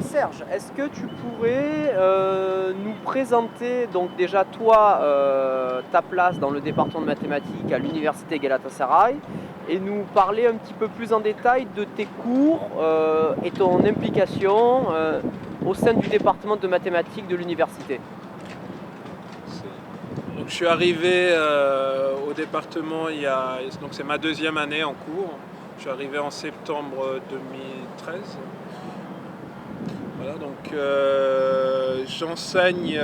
Serge, est-ce que tu pourrais nous présenter donc déjà toi ta place dans le département de mathématiques à l'université Galatasaray et nous parler un petit peu plus en détail de tes cours et ton implication au sein du département de mathématiques de l'université? Donc, je suis arrivé au département donc c'est ma deuxième année en cours. Je suis arrivé en septembre 2013. Voilà, donc j'enseigne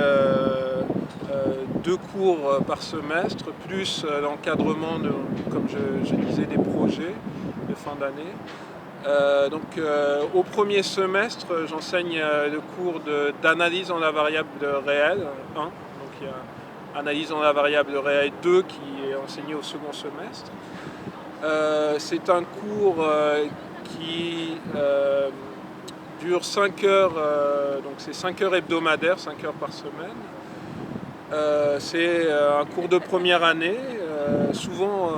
2 cours par semestre, plus l'encadrement, comme je disais, des projets de fin d'année. Au premier semestre, j'enseigne le cours d'analyse en la variable réelle 1. Donc il y a analyse en la variable réelle 2 qui est enseigné au second semestre. C'est un cours qui dure 5 heures, donc c'est 5 heures hebdomadaires, 5 heures par semaine. C'est un cours de première année, souvent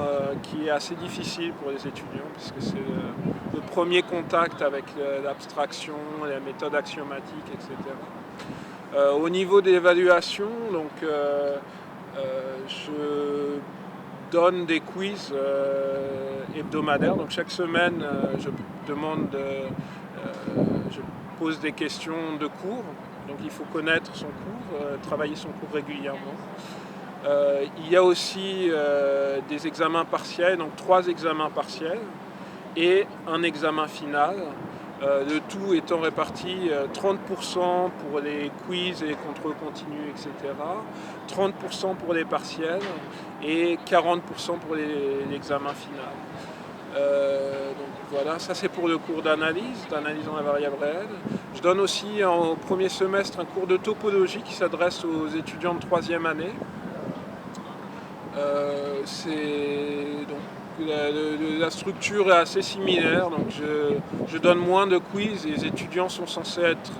qui est assez difficile pour les étudiants, puisque c'est le premier contact avec l'abstraction, les méthodes axiomatiques, etc. Au niveau de l'évaluation, donc, je donne des quiz hebdomadaires. Donc chaque semaine, je pose des questions de cours. Donc il faut connaître son cours, travailler son cours régulièrement. Il y a aussi des examens partiels, donc 3 examens partiels et un examen final. Le tout étant réparti 30% pour les quiz et les contrôles continus, etc. 30% pour les partiels et 40% pour l'examen final. Donc voilà, ça c'est pour le cours d'analyse en la variable réelle. Je donne aussi au premier semestre un cours de topologie qui s'adresse aux étudiants de 3e année. La structure est assez similaire, donc je donne moins de quiz et les étudiants sont censés être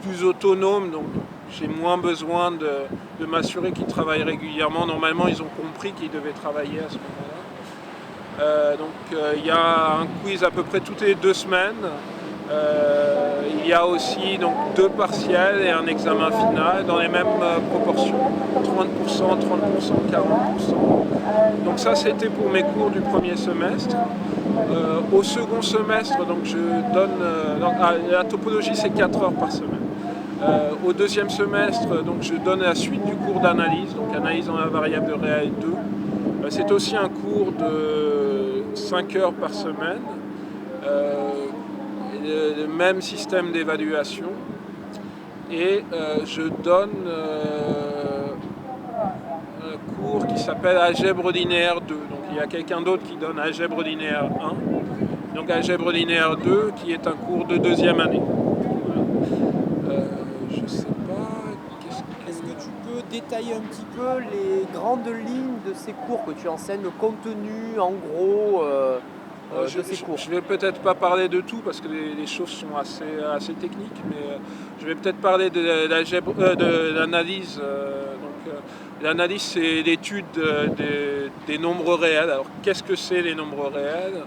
plus autonomes, donc j'ai moins besoin de m'assurer qu'ils travaillent régulièrement. Normalement, ils ont compris qu'ils devaient travailler à ce moment-là. Il y a un quiz à peu près toutes les 2 semaines. Il y a aussi donc 2 partiels et un examen final dans les mêmes proportions, 30%, 30%, 40%. Donc ça c'était pour mes cours du premier semestre. Au second semestre, donc je donne la topologie c'est 4 heures par semaine. Au deuxième semestre, donc je donne la suite du cours d'analyse, donc analyse en la variable réelle 2. C'est aussi un cours de 5 heures par semaine. Le même système d'évaluation et je donne un cours qui s'appelle algèbre linéaire 2. Donc il y a quelqu'un d'autre qui donne algèbre linéaire 1. Donc algèbre linéaire 2 qui est un cours de 2e année. Voilà. Je sais pas. Est-ce que tu peux détailler un petit peu les grandes lignes de ces cours que tu enseignes, le contenu en gros de ces cours? Je vais peut-être pas parler de tout parce que les choses sont assez techniques, mais je vais peut-être parler de l'analyse. L'analyse, c'est l'étude des nombres réels. Alors, qu'est-ce que c'est les nombres réels?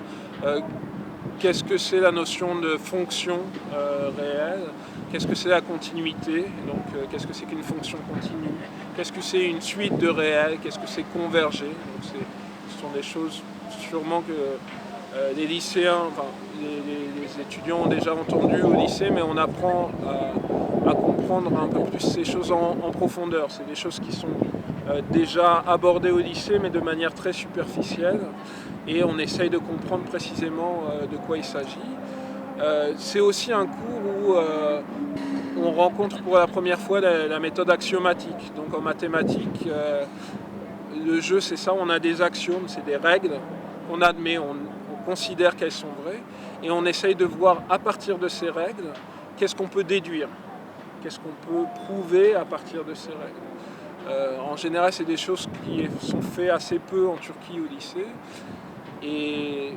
Qu'est-ce que c'est la notion de fonction réelle? Qu'est-ce que c'est la continuité? Donc, qu'est-ce que c'est qu'une fonction continue? Qu'est-ce que c'est une suite de réels? Qu'est-ce que c'est converger? Donc, ce sont des choses sûrement que les lycéens, enfin les étudiants ont déjà entendu au lycée, mais on apprend à comprendre un peu plus ces choses en profondeur. C'est des choses qui sont déjà abordées au lycée, mais de manière très superficielle, et on essaye de comprendre précisément de quoi il s'agit. C'est aussi un cours où on rencontre pour la première fois la méthode axiomatique. Donc en mathématiques, le jeu c'est ça, on a des axiomes, c'est des règles qu'on admet, on considère qu'elles sont vraies, et on essaye de voir à partir de ces règles, qu'est-ce qu'on peut déduire, qu'est-ce qu'on peut prouver à partir de ces règles. En général, c'est des choses qui sont faites assez peu en Turquie au lycée, et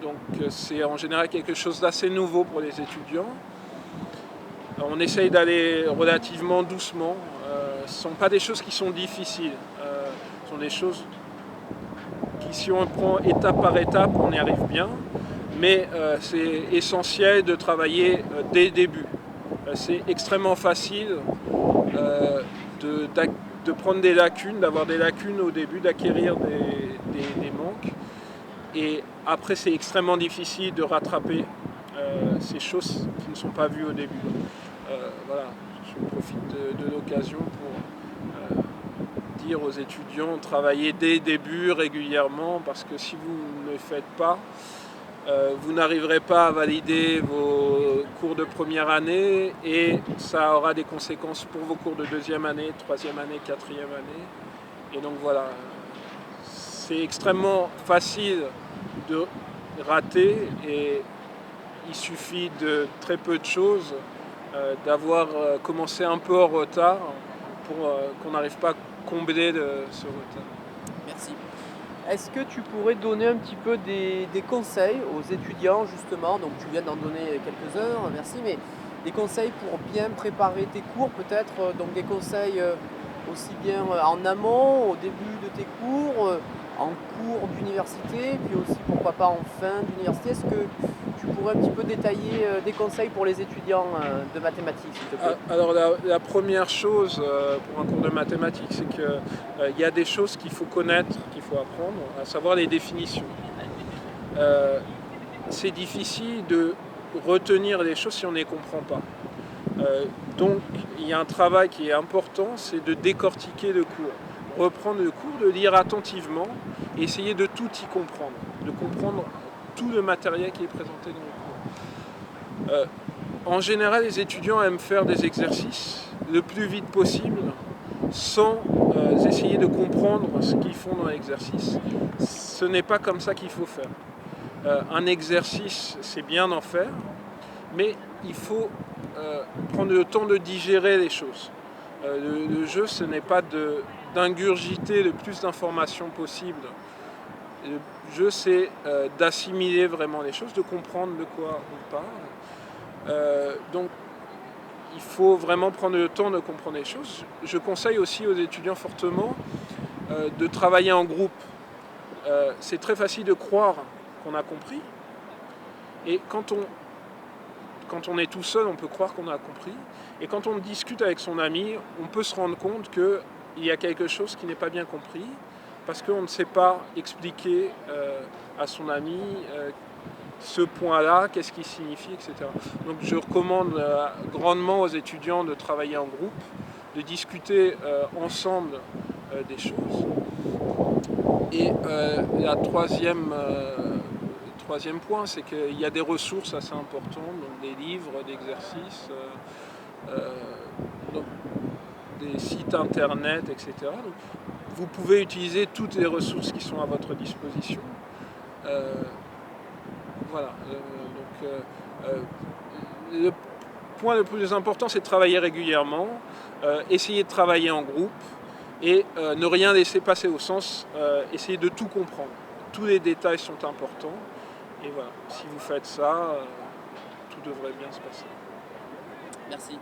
donc c'est en général quelque chose d'assez nouveau pour les étudiants. On essaye d'aller relativement doucement, ce ne sont pas des choses qui sont difficiles, ce sont des choses qui, si on prend étape par étape, on y arrive bien, mais c'est essentiel de travailler dès le début. C'est extrêmement facile de prendre des lacunes, d'avoir des lacunes au début, d'acquérir des manques. Et après, c'est extrêmement difficile de rattraper ces choses qui ne sont pas vues au début. Voilà, je profite de l'occasion pour dire aux étudiants, travaillez dès le début régulièrement, parce que si vous ne le faites pas, vous n'arriverez pas à valider vos cours de première année et ça aura des conséquences pour vos cours de deuxième année, troisième année, quatrième année. Et donc voilà, c'est extrêmement facile de rater et il suffit de très peu de choses, d'avoir commencé un peu en retard pour qu'on n'arrive pas à combler ce retard. Merci. Est-ce que tu pourrais donner un petit peu des conseils aux étudiants justement, donc tu viens d'en donner quelques-uns, merci, mais des conseils pour bien préparer tes cours peut-être, donc des conseils aussi bien en amont, au début de tes cours, en cours d'université, puis aussi pourquoi pas en fin d'université. Est-ce que tu pourrais un petit peu détailler des conseils pour les étudiants de mathématiques, s'il te plaît? Alors la première chose pour un cours de mathématiques, c'est qu'il y a des choses qu'il faut connaître, qu'il faut apprendre, à savoir les définitions. C'est difficile de retenir les choses si on ne les comprend pas. Donc il y a un travail qui est important, c'est de décortiquer le cours. Reprendre le cours, de lire attentivement et essayer de tout y comprendre, de comprendre tout le matériel qui est présenté dans le cours. En général, les étudiants aiment faire des exercices le plus vite possible sans essayer de comprendre ce qu'ils font dans l'exercice. Ce n'est pas comme ça qu'il faut faire. Un exercice, c'est bien d'en faire, mais il faut prendre le temps de digérer les choses. Le jeu, ce n'est pas d'ingurgiter le plus d'informations possible. Le jeu, c'est d'assimiler vraiment les choses, de comprendre de quoi on parle. Donc, il faut vraiment prendre le temps de comprendre les choses. Je conseille aussi aux étudiants fortement de travailler en groupe. C'est très facile de croire qu'on a compris. Et quand on est tout seul, on peut croire qu'on a compris. Et quand on discute avec son ami, on peut se rendre compte qu'il y a quelque chose qui n'est pas bien compris, parce qu'on ne sait pas expliquer à son ami ce point-là, qu'est-ce qu'il signifie, etc. Donc je recommande grandement aux étudiants de travailler en groupe, de discuter ensemble des choses. Et la troisième point, c'est qu'il y a des ressources assez importantes, donc des livres, d'exercices, des sites internet, etc. Donc, vous pouvez utiliser toutes les ressources qui sont à votre disposition. Voilà. Le point le plus important, c'est de travailler régulièrement, essayer de travailler en groupe et ne rien laisser passer au sens, essayer de tout comprendre. Tous les détails sont importants. Et voilà, si vous faites ça, tout devrait bien se passer. Merci.